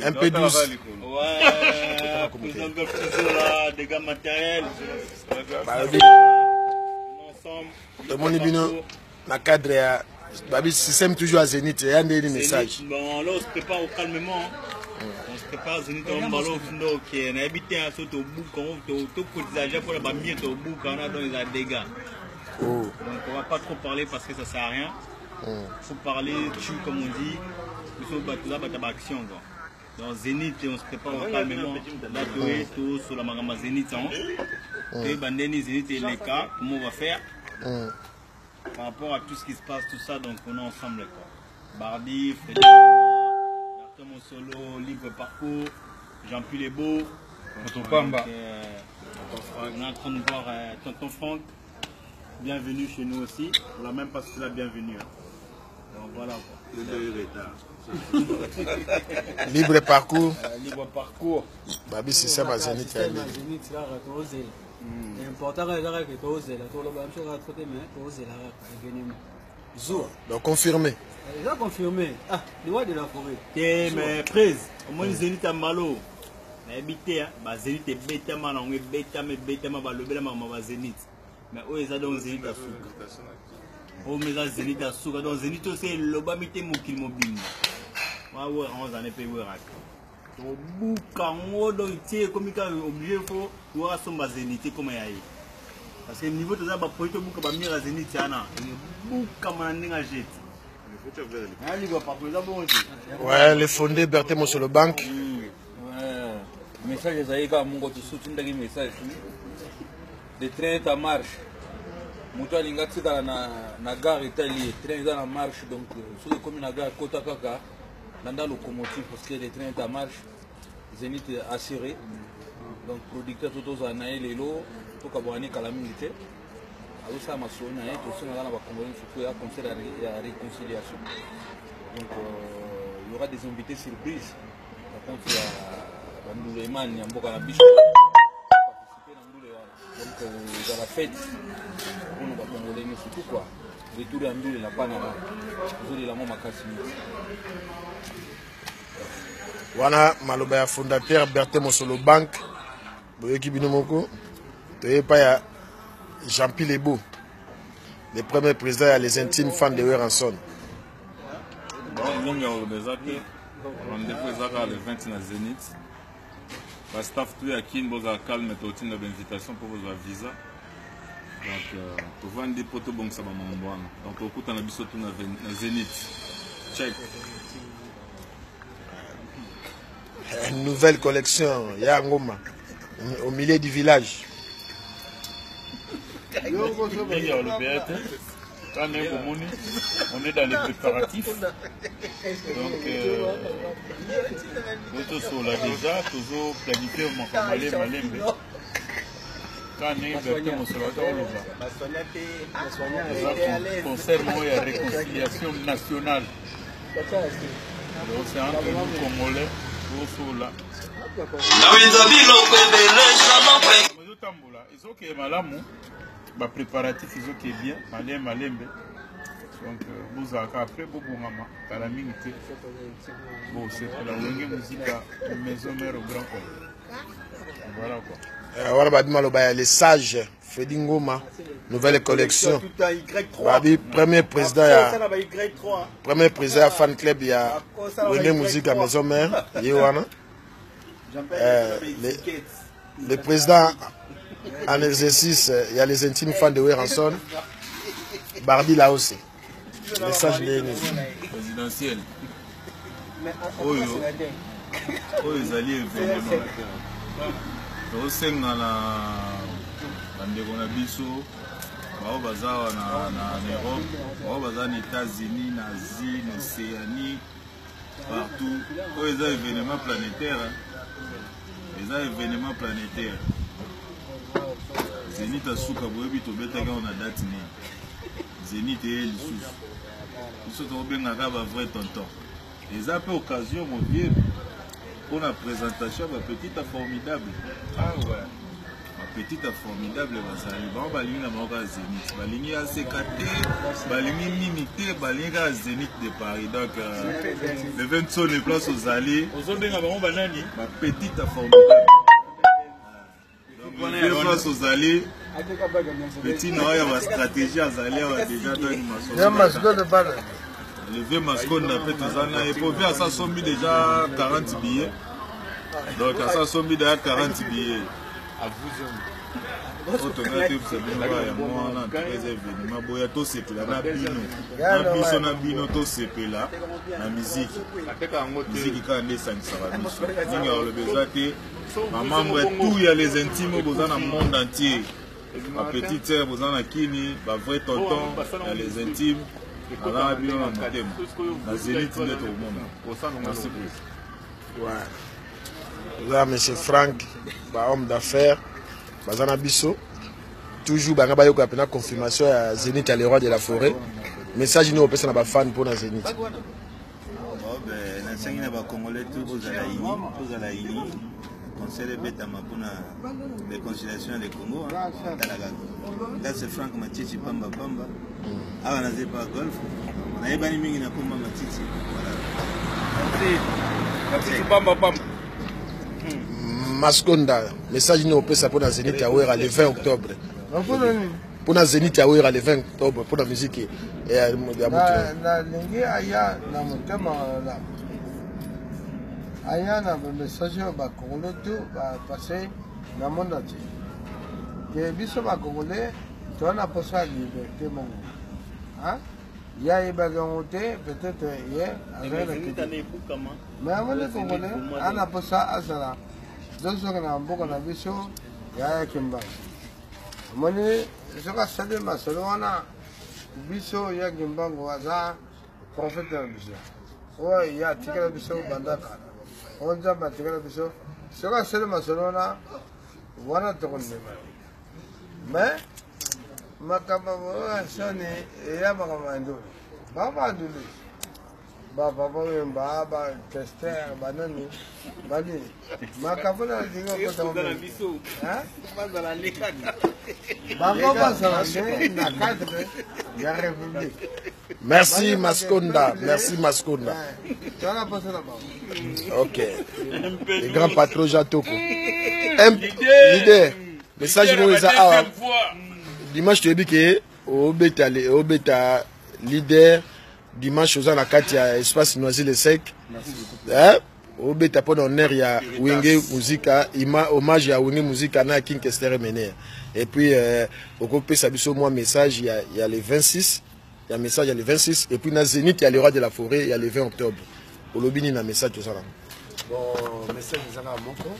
Un peu douce. Dégâts matériels. La cadre, Babi système toujours à Zénith. Il y a des messages. Bon, là on se prépare calmement. On se prépare Zénith au ballon qui est habité à sauter au bout quand on tout cotisage pour la bamie au bout quand on a dans les dégâts. Donc on va pas trop parler parce que ça sert à rien. Il faut parler, tu comme on dit, il faut battre action. Dans Zénith, on se prépare calmement. Là, tout sur la magama Zénith. Et Bandeni Zénith et les cas, comment on va faire par rapport à tout ce qui se passe, tout ça, donc on est ensemble. Bardi, Frédéric, Bertrand Solo, Libre Parcours, Jean-Pierre Lebeau. On est en train de voir Tonton Franck. Bienvenue chez nous aussi. On l'a même pas fait la bienvenue. Donc voilà quoi. Libre Parcours. Libre Parcours. Babi c'est ça ma Zénith. C'est important que tu oses donc confirmé. Déjà confirmé. Ah, les lois de la forêt. Mais prise, au moins Zénith à Malo. Habité, Zénith est bêta, on est bêta, mais bêta, le Zénith. Mais où est-ce que Zénith à Souka? Oh, mais ça Zénith à Souka. Donc Zénith aussi, le bas mité moukil mobile. Moi, on en est payé. Au bout, quand on est comme il est obligé, il faut voir son Zénith comme il y a. Parce que le niveau de ça, il faut que tu aies Zénith. Ouais, les fondés Berthe sur le banque. Message à mon côté, soutien de message. Le train est en marche. Mouta Lingati dans la gare italienne. Le train est en marche. Donc, sur les communes à gare Kotakaka, dans la locomotive, parce que le train est en marche. Zénith est assuré. Donc, producteur tout aux années, les lots, tout Kabouani Kalamilité. Alors, ça m'a sonné, tout ça, on va convaincre qu'il y a un concert à réconciliation. Donc, il y aura des invités surprises. Par contre, il y a Ndouleman, il y a Mboka Nabicho. Donc, dans la fête, on va convoler surtout quoi. Retour à Ndoule, la Panama. Vous avez la maman Makassi. Wana Malobaya fondateur Berthe Mosolo Bank. Boyeki Binomoko. Tu pas Jean-Pierre Lebeau. Le premier président, il y a les intimes fans de Weranson. Bon, il y a des actes. On a le 20 na Zénith. Le staff tout à qui nous a calme et une invitation pour vos visa. Donc, pour vendre des poteaux, bon, ça va m'envoyer. Donc, au coup, on a vu surtout na Zénith. Check. Une nouvelle collection, Yangoma, au milieu du village. On est dans les préparatifs. Donc, nous sommes là déjà, toujours planifié au Malembe. Quand on est Berthe Mosolo, concert de réconciliation nationale. Donc, c'est entre nous Congolais. Ils ont qui malamu, préparatif ils ont qui bien, malembe. Donc vous après vous bungama, talamingité. Bon c'est la longue musique maison mère au grand compte. Voilà quoi. Voilà badimalo les sages Fedingoma, nouvelle collection. Babi premier président fan club il y a Wenge musique à maison mère, Yewana. Le président en exercice, il y a les intimes fans de Weranson. Bardi là aussi. Message de présidentiel. Oyo ils allaient événement. Au sein de la Ndégonabiso, au bazar en Europe, au bazar aux États-Unis, en Asie, en Océanie, partout. Où ils ont événement planétaire. Les événements planétaires. Zénith a souka boyebi to beta ga on a date ni. Zénith et Lissus. Ils sont tombés na gaba vrai tonton. Les a peu occasion mon vieux pour la présentation ma petite formidable. Ah ouais. Ma petite formidable bazali bango balingi na bango ka Zénith balingi ACKT balingi Mimité balingi ka Zénith de Paris donc le 20 son les places aux allées ozobenga bango banani ba petite formidable donc les places aux allées petit na ya ba stratégie azali wa déjà dans une maçon ya masco de bala le vieux mascon n'a fait tozana et pour faire ça sombi déjà 40 billets donc ça sombi déjà 40 billets à vous automatique c'est bien ya moi na très événement boya to sepela na biso na bino to sepela na musique ka ndesa nisaba biso ninga le besoin te membre tout ya les intimes boza na monde entier ma petite sœur boza na kini ba vrai tonton ya les intimes ala bien na modem na Zénith net au monde merci beaucoup ouais là monsieur Frank ba homme d'affaires bazana biso toujours banga bayo ko apena confirmation ya Zénith ya le roi de la forêt message ni opesa na ba fan pour na Zénith ben na sangi na ba congolais tout aux ini conseil betama pour na réconciliation des Congo là c'est Frank Mathichi pamba awa na zepa golf na yebani mingi na pamba Mathichi voilà Pamba Masconda message ni opesa pour na Zénith ya Wera le 20 octobre pour na Zénith ya Wera le 20 octobre pour la musique et ya na lingi aya na motema la aya na message ba congolais tout ba passer na monde entier que biso ba congolais to na posa liberté mon hein ya ibagangote peut-être hier avec la mais avant les congolais ana posa azala donc na mboka na biso ya kimba moni soka sade masolona biso ya kimbango waza prophète na biso o ya tikala biso bandaka onza batikala biso soka sade masolona wana tokonne mais makamba sone ya makamando baba dulu baba ba tester banani bali makafuna dingo ko tawo biso hein bazala lekaka baba bazala na cadre ya république merci Masconda ok le grand patron Jatoko leader message nous ça dimanche tu dis que obeta leader dimanche aux na kati ya espace Noisy le sec obeta pour honneur ya Wenge Muzika hommage ya Wenge Muzika na King Kester Mener et puis okopé sa biso moi message il y a le 26 il y a message il y a le 26 et puis na Zénith il y a le roi de la forêt il y a le 20 octobre olobini na message tout ça là bon message zanga moko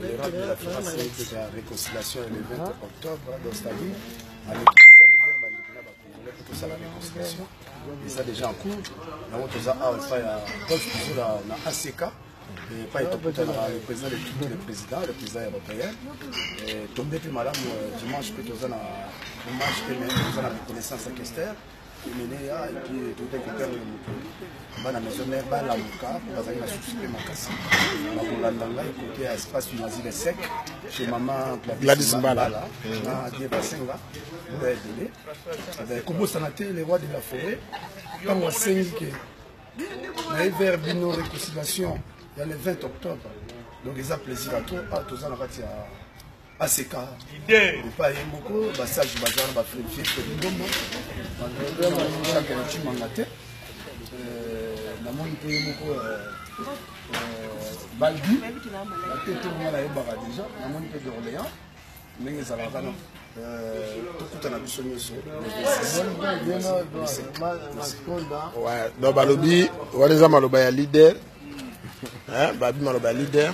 le roi de la forêt c'est la réconciliation le 20 octobre dans sa vie avec tout ça la réconciliation et ça déjà en cours na woto za alpha ya golf toujours na ACK et pas être le président de tous les présidents le président européen et tombé puis madame dimanche que tous na hommage que nous na reconnaissance à Kester mené ya et puis tout est que bana maison mère bala muka bazali na souci makasi na kolanda ngai côté espace Noisy le sec chez maman Gladys Mbala na Dieu Basenga pour aider avec Kobo Sanate les rois de la forêt quand on sait que na vers bino réconciliation il y a le 20 octobre donc ils ont plaisir à toi à tous en fait à ACK idée pas beaucoup passage bazar ba vérifier que ngombo chaque team ngate na moni pe moko Balbi la tête on la yebaka déjà na moni pe d'Orléans ndenge za la non tout na biso nyoso ouais donc balobi waneza maloba ya leader hein babi maloba ya leader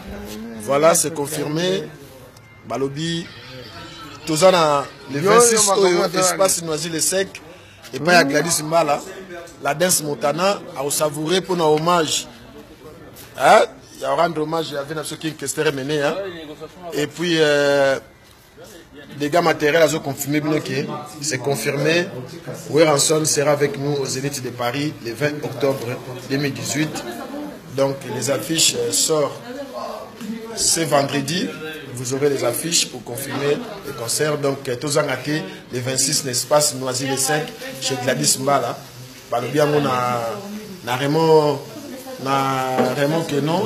voilà c'est confirmé balobi tozana le 26 oyo espace Noisy le sec et pas ya Gladys Mbala la danse Montana à savourer pour un hommage hein il y a rendre hommage à Venus King Kester Mené hein et puis les gars matériels ont confirmé que c'est confirmé. Weranson sera avec nous au Zénith de Paris le 20 octobre 2018. Donc les affiches sortent ce vendredi vous aurez les affiches pour confirmer le concert. Donc, tous en gâté, le 26, l'espace Noisy le 5, chez Gladys Mbala. Bah, le bien, on a Raymond Quenon.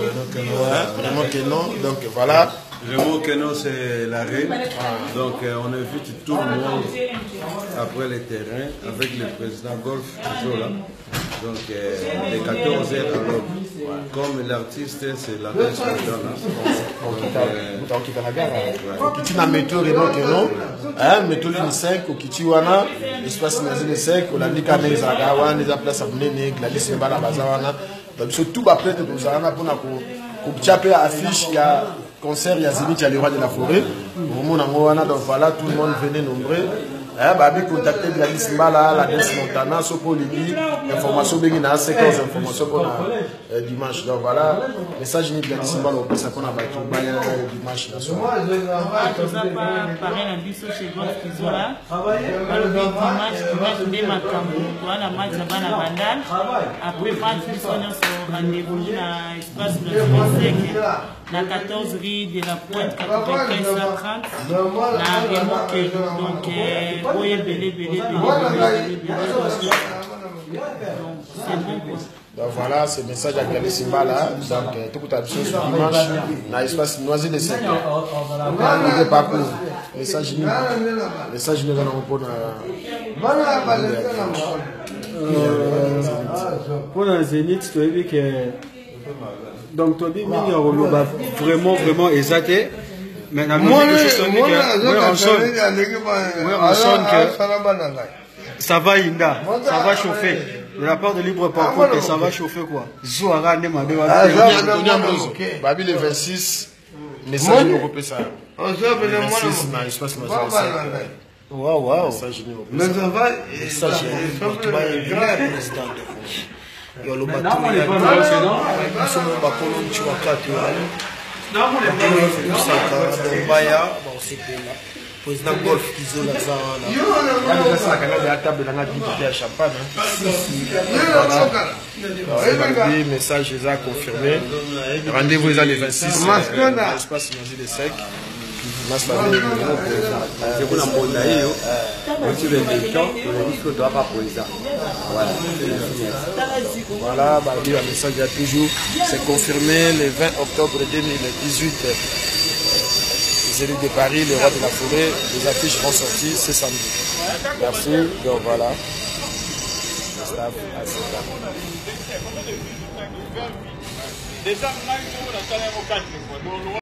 Raymond Quenon. Donc, voilà. Raymond Quenon, c'est l'arrêt. Donc, on invite tout le monde après le terrain avec le président Golf Zola. Donc, les 14h à l'aube. Comme l'artiste, c'est l'adresse qu'on donne. Donc, il y a un métro Raymond Quenon, un métro 5, au Kitiwana, l'espace Nazile 5, au Landika Nezagawa, les places à Bouné, la liste de Balabazawana. Donc, surtout, après, nous avons pour chaper affiche, il y a concert, il y a Zénith, il y a le roi de la forêt. Donc voilà, tout le monde venait nombreux. Babi contacté Gladys Mbala, la Dance Montana, Soko Lili, information Bengina, séquence information pour dimanche. Donc voilà, message de Gladys Mbala, on peut s'apprendre à battre dimanche. Moi, je vais pareil un biseau chez Golf Kizola. Le dimanche, la match là-bas la bandale. Après match, nous sommes rendez-vous dans l'espace de la 14 rue de la Pointe 95-130. La remontée. Donc, oui, donc voilà, ce message à Gladys Mbala. Donc, tout le sur dimanche, dans l'espace Noisy de 5. Message nous allons répondre pour la Zénith, tu as vu que. Donc, tu as dit vraiment exalté. Mais la musique, on sonne que ça va Inda, ça va chauffer. De la part de Libre Parcours, ça va chauffer quoi. Zouara, Babi le 26, message nous repère ça. Le 26, dans l'espace Waouh. Mais ça va. Message président Golf Kizola message est confirmé. Rendez-vous est le 26 l'espace Noisy de Sec. Voilà, le message est toujours, c'est confirmé le 20 octobre 2018. Les élus de Paris, le roi de la forêt, les affiches vont sortir ce samedi. Merci, donc voilà.